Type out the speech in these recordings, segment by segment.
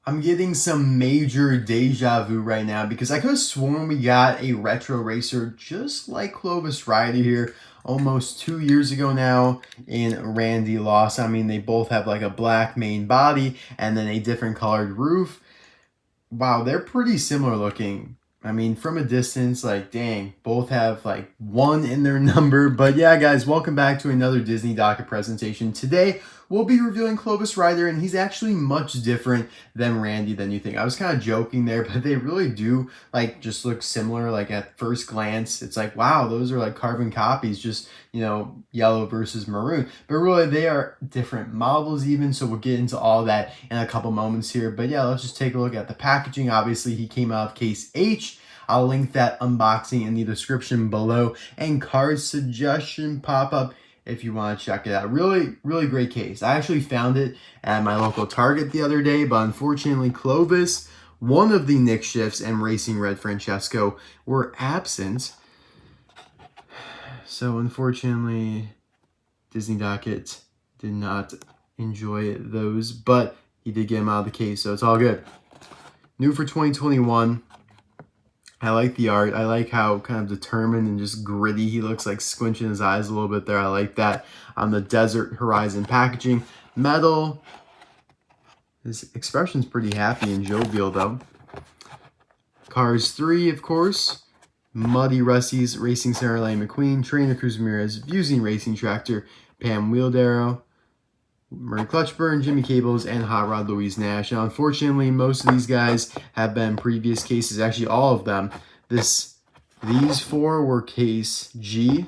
I'm getting some major deja vu right now because I could have sworn we got a retro racer just like Clovis Rider here almost 2 years ago now in Randy Loss. I mean, they both have like a black main body and then a different colored roof. Wow, they're pretty similar looking. I mean, from a distance, like, dang, both have like one in their number. But yeah, guys, welcome back to another Disney Docket presentation. Today, we'll be reviewing Clovis Rider, and he's actually much different than Randy than you think. I was kind of joking there, but they really do, like, just look similar, like, at first glance. It's like, wow, those are, like, carbon copies, just, you know, yellow versus maroon. But really, they are different models even, so we'll get into all that in a couple moments here. But yeah, let's just take a look at the packaging. Obviously, he came out of case H. I'll link that unboxing in the description below, and card suggestion pop-up if you want to check it out. Really, really great case. I actually found it at my local Target the other day, but unfortunately Clovis, one of the Nick Shifts, and Racing Red Francesco were absent. So unfortunately, Disney Docket did not enjoy those, but he did get them out of the case, so it's all good. New for 2021. I like the art. I like how kind of determined and just gritty he looks, like squinching his eyes a little bit there. I like that on the Desert Horizon packaging. Metal. His expression's pretty happy and jovial, though. Cars 3, of course. Muddy Rusty's Racing Center Lane McQueen. Trainer Cruz Ramirez. Fusing Racing Tractor. Pam Wheeldarrow. Murray Clutchburn, Jimmy Cables, and Hot Rod Louise Nash. Now, unfortunately, most of these guys have been previous cases. Actually, all of them. These four were case G.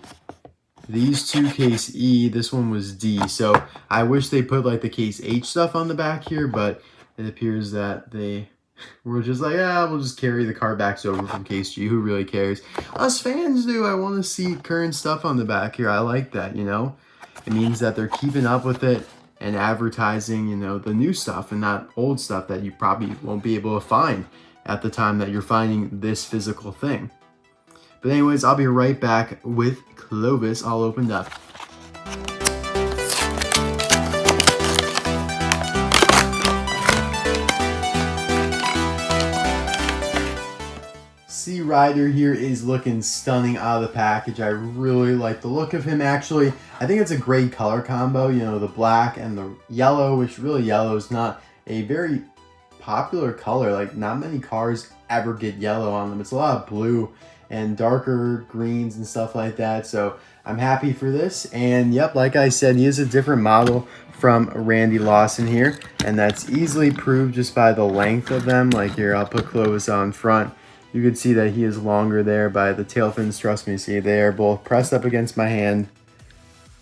These two case E. This one was D. So I wish they put like the case H stuff on the back here, but it appears that they were just like, yeah, we'll just carry the car backs over from case G. Who really cares? Us fans do. I want to see current stuff on the back here. I like that, you know? It means that they're keeping up with it and advertising, you know, the new stuff and not old stuff that you probably won't be able to find at the time that you're finding this physical thing. But anyways, I'll be right back with Clovis all opened up. C Rider here is looking stunning out of the package. I really like the look of him, actually. I think it's a great color combo, you know, the black and the yellow, which really yellow is not a very popular color. Like, not many cars ever get yellow on them. It's a lot of blue and darker greens and stuff like that. So I'm happy for this. And yep, like I said, he is a different model from Randy Lawson here. And that's easily proved just by the length of them. Like here, I'll put Clovis on front. You can see that he is longer there by the tail fins. Trust me, see, they are both pressed up against my hand.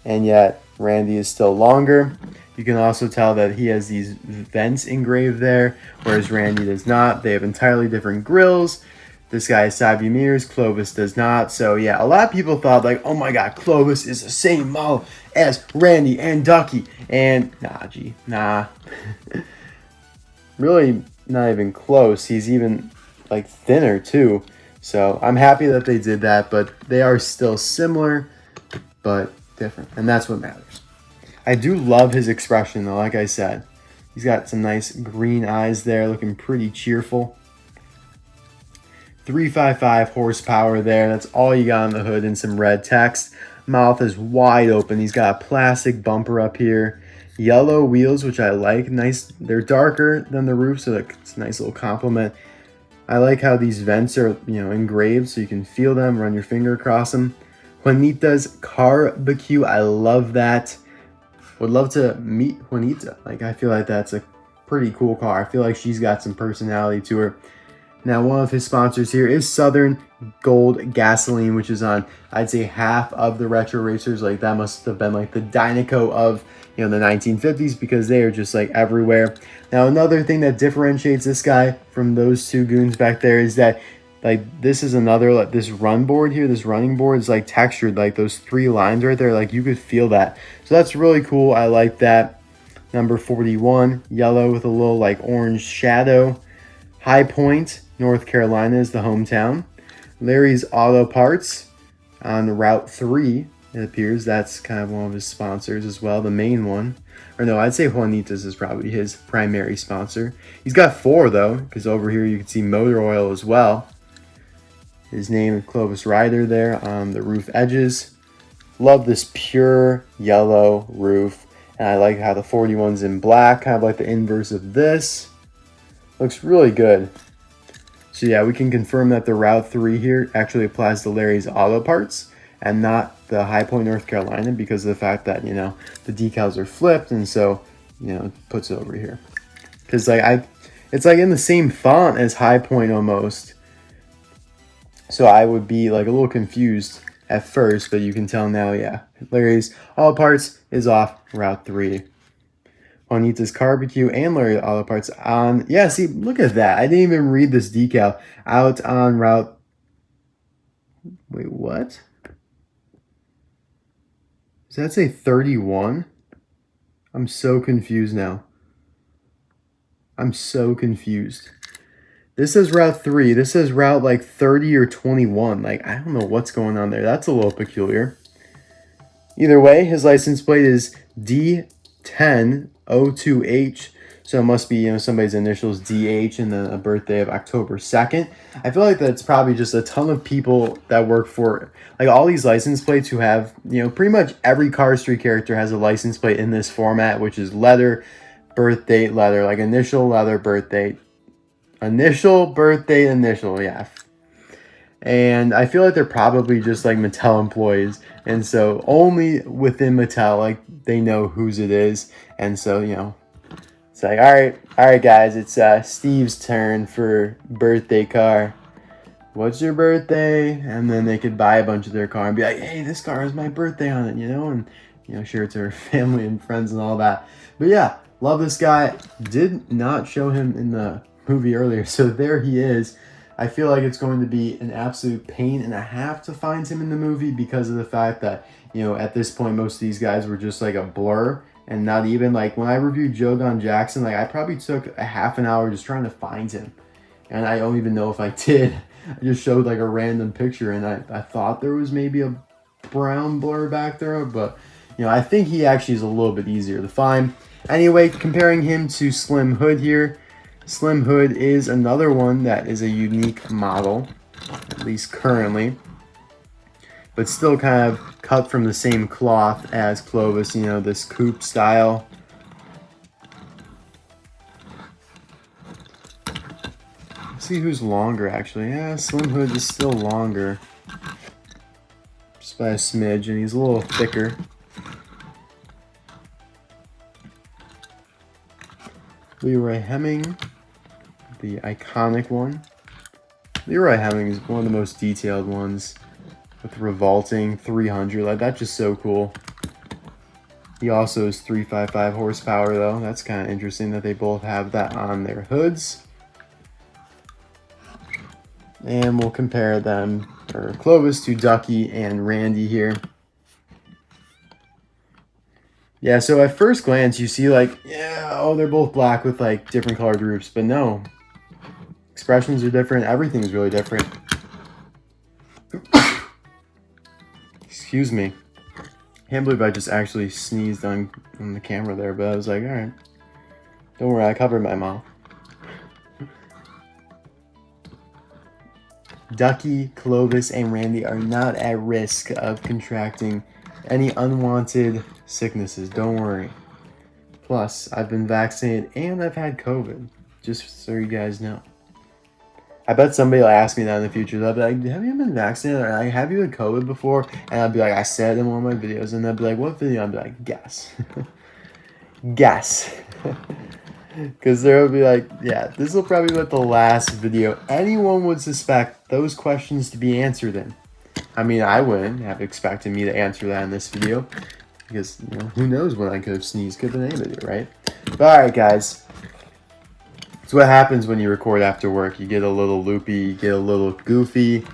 And yet, Randy is still longer. You can also tell that he has these vents engraved there, whereas Randy does not. They have entirely different grills. This guy has side view mirrors. Clovis does not. So yeah, a lot of people thought like, oh my god, Clovis is the same model as Randy and Ducky. And nah. Really not even close. He's even like thinner too. So I'm happy that they did that, but they are still similar, but different. And that's what matters. I do love his expression though, like I said. He's got some nice green eyes there, looking pretty cheerful. 355 horsepower there. That's all you got on the hood and some red text. Mouth is wide open. He's got a plastic bumper up here. Yellow wheels, which I like. Nice. They're darker than the roof, so it's a nice little compliment. I like how these vents are, you know, engraved so you can feel them, run your finger across them. Juanita's Barbecue. I love that. Would love to meet Juanita. Like, I feel like that's a pretty cool car. I feel like she's got some personality to her. Now, one of his sponsors here is Southern Gold Gasoline, which is on, I'd say, half of the retro racers. Like, that must have been like the Dynaco of, you know, the 1950s, because they are just like everywhere. Now, another thing that differentiates this guy from those two goons back there is that, like, this is another, like, this run board here, this running board is like textured, like those three lines right there, like you could feel that. So that's really cool. I like that. Number 41, yellow with a little like orange shadow. High Point, North Carolina is the hometown. Larry's Auto Parts on Route 3, it appears. That's kind of one of his sponsors as well, the main one. Or no, I'd say Juanita's is probably his primary sponsor. He's got 4 though, because over here you can see motor oil as well. His name, Clovis Rider, there on the roof edges. Love this pure yellow roof. And I like how the 41's in black, kind of like the inverse of this. Looks really good. So yeah, we can confirm that the Route 3 here actually applies to Larry's Auto Parts and not the High Point, North Carolina, because of the fact that, you know, the decals are flipped, and so, you know, it puts it over here. Because like it's like in the same font as High Point almost. So I would be like a little confused at first, but you can tell now, yeah. Larry's Auto Parts is off Route 3. Juanita's Barbecue and Larry's Auto Parts on, yeah, see, look at that. I didn't even read this decal. Out on Route, wait, what? Does that say 31? I'm so confused now. I'm so confused. This is Route 3. This is Route like 30 or 21. Like, I don't know what's going on there. That's a little peculiar. Either way, his license plate is D1002H. So it must be, you know, somebody's initials DH and then a birthday of October 2nd. I feel like that's probably just a ton of people that work for, like, all these license plates who have, you know, pretty much every Cars 3 character has a license plate in this format, which is letter, birth date, letter, like initial, letter, birth date, initial, birth date, initial, yeah. And I feel like they're probably just like Mattel employees. And so only within Mattel, like, they know whose it is. And so, you know, it's like, all right, guys, it's Steve's turn for birthday car. What's your birthday? And then they could buy a bunch of their car and be like, hey, this car has my birthday on it, you know, and, you know, share it to her family and friends and all that. But yeah, love this guy. Did not show him in the movie earlier, so there he is. I feel like it's going to be an absolute pain and a half to find him in the movie because of the fact that, you know, at this point, most of these guys were just like a blur. And not even, like, when I reviewed Joe Jackson, like, I probably took a half an hour just trying to find him. And I don't even know if I did. I just showed, like, a random picture, and I thought there was maybe a brown blur back there. But, you know, I think he actually is a little bit easier to find. Anyway, comparing him to Slim Hood here. Slim Hood is another one that is a unique model, at least currently. But still kind of cut from the same cloth as Clovis, you know, this coupe style. Let's see who's longer, actually. Yeah, Slim Hood is still longer. Just by a smidge, and he's a little thicker. Leroy Hemming, the iconic one. Leroy Hemming is one of the most detailed ones. With revolting 300, like, that's just so cool. He also is 355 horsepower though. That's kind of interesting that they both have that on their hoods. And we'll compare them, or Clovis, to Ducky and Randy here. Yeah, so at first glance you see, like, yeah, oh, they're both black with like different colored roofs, but no. Expressions are different, everything's really different. Excuse me. Can't believe I just actually sneezed on the camera there, but I was like, all right. Don't worry, I covered my mouth. Ducky, Clovis, and Randy are not at risk of contracting any unwanted sicknesses. Don't worry. Plus, I've been vaccinated and I've had COVID. Just so you guys know. I bet somebody will ask me that in the future. They'll be like, have you been vaccinated? Or like, have you had COVID before? And I'll be like, I said it in one of my videos. And they'll be like, what video? I'll be like, guess. Guess. Because they'll be like, yeah, this will probably be the last video anyone would suspect those questions to be answered in. I mean, I wouldn't have expected me to answer that in this video. Because, you know, who knows when I could have sneezed. Could have been any video, right? But alright, guys. It's what happens when you record after work. You get a little loopy, you get a little goofy,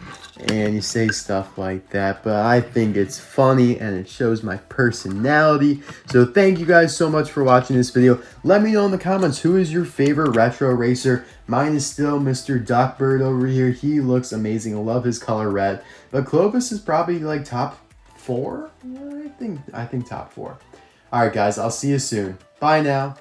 and you say stuff like that. But I think it's funny, and it shows my personality. So thank you guys so much for watching this video. Let me know in the comments, who is your favorite retro racer? Mine is still Mr. Duckbird over here. He looks amazing. I love his color red. But Clovis is probably like top 4? Yeah, I think top 4. All right, guys, I'll see you soon. Bye now.